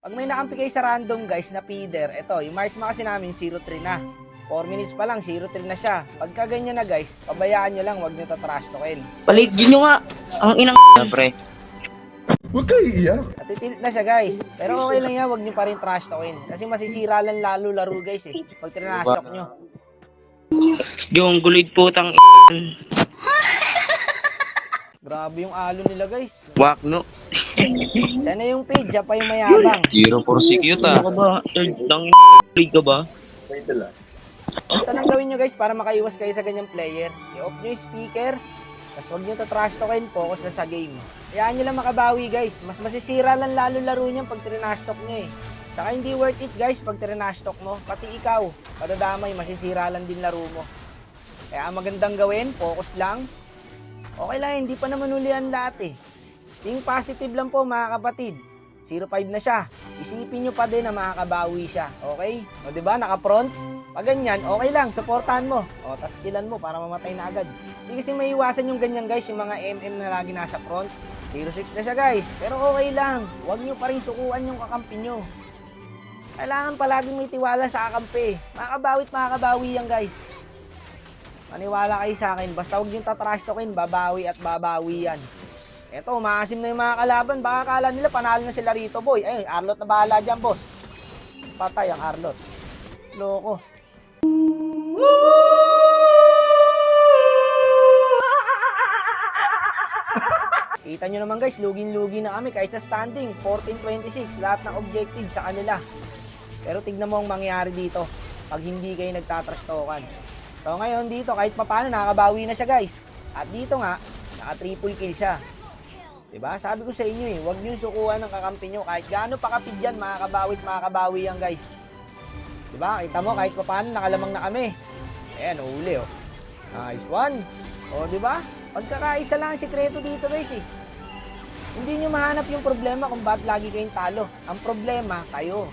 Pag may nakampi kayo sa random guys na feeder, eto, yung marksman kasi namin 0-3 na. 4 minutes pa lang, 0-3 na siya. Pagka ganyan na guys, pabayaan nyo lang, huwag nyo tatrash talkin. Paligid nyo nga. Ang inang pre. Huwag kayo iiyak. Natitilt na siya guys. Pero okay lang yan, huwag nyo pa rin trash talkin. Kasi masisira lang lalo laro guys eh. Pag trinash talk nyo. Yung gulid putang Grabe yung alo nila guys. wak no. Sana yung page, pa yung mayabang. Zero for secute Ano ka ba? Tang gulid ka ba? Ito lang gawin nyo guys para makaiwas kayo sa ganyang player. I-off nyo yung speaker. Tapos huwag nyo tatrash talkin, focus na sa game. Hayaan nyo lang makabawi guys. Mas masisira lang lalo laro nyo pag trinash talk nyo eh. Saka hindi worth it guys pag trinash talk mo. Pati ikaw, padadamay, masisira lang din laro mo. Kaya ang magandang gawin, focus lang. Okay lang, hindi pa naman ulian lahat eh. Think positive lang po mga kapatid. 0-5 na siya. Isipin nyo pa din na makakabawi siya. Okay? O diba, naka-front? Pag ganyan, okay lang, supportahan mo. O, tas killan mo para mamatay na agad. Hindi kasi may iwasan yung ganyan guys, yung mga MM na lagi nasa front. 0-6 na siya guys, pero okay lang. Huwag nyo pa rin sukuan yung kakampi nyo. Kailangan palaging may tiwala sa kakampi. Makakabawi yan guys. Maniwala kayo sa akin, basta huwag nyo tatrash talkin, babawi at babawi yan. Eto, maasim na yung mga kalaban, baka akala nila panalo na sila rito boy. Ay, Arlot na bahala dyan boss. Patay ang Arlot. Loko. Kita nyo naman guys, lugin-lugi na kami kahit sa standing, 14-26, lahat ng objective sa kanila. Pero tignan mo ang mangyayari dito pag hindi kayo nagtatrash talkan. So ngayon dito, kahit papaano nakakabawi na siya guys. At dito nga, naka-triple kill siya. Diba? Sabi ko sa inyo eh, huwag nyo sukuhan ng kakampi nyo. Kahit gaano pa kapid yan, makakabawi yan guys. Diba? Kita mo, kahit papaano nakalamang na kami. Ayan, uli oh. Nice one. O, diba? Pagkakaisa lang ang sikreto dito guys eh. Hindi nyo mahanap yung problema kung bakit lagi kayong talo. Ang problema, kayo.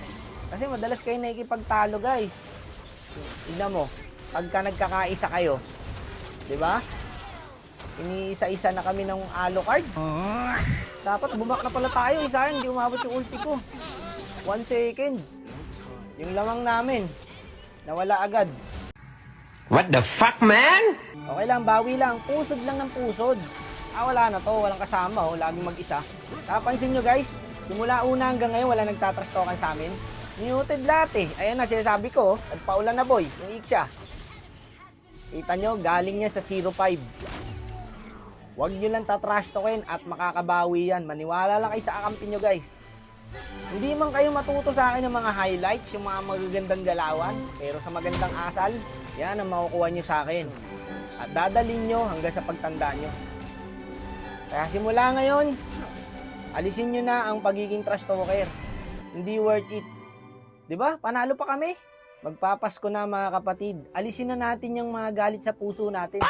Kasi madalas kayo nakikipagtalo guys. Tignan mo, pagka nagkakaisa kayo, diba? Iniisa-isa na kami ng alo card. Dapat bumak na pala tayo. Isa yan, hindi umabot yung ulti ko. 1 second. Yung lamang namin, nawala agad. What the fuck, man? Okay lang, bawi lang. Pusod lang ng pusod. Wala na to. Walang kasama, oh. Laging mag-isa. Napansin nyo guys, simula una hanggang ngayon, wala nagtatrash talkan sa amin. Muted lahat eh. Ayan na, sinasabi ko, nagpaulan na boy. Yung Iksha. Kita nyo, galing niya sa 0-5. Huwag nyo lang tatrash talkin at makakabawi yan. Maniwala lang kayo sa akampi nyo guys. Hindi man kayo matuto sa akin ng mga highlights, yung mga magagandang galawan. Pero sa magandang asal, yan ang makukuha nyo sa akin. At dadalhin nyo hanggang sa pagtanda nyo. Kaya simula ngayon, alisin nyo na ang pagiging trash talker. Hindi worth it. Diba? Panalo pa kami. Magpapasko na mga kapatid. Alisin na natin yung mga galit sa puso natin.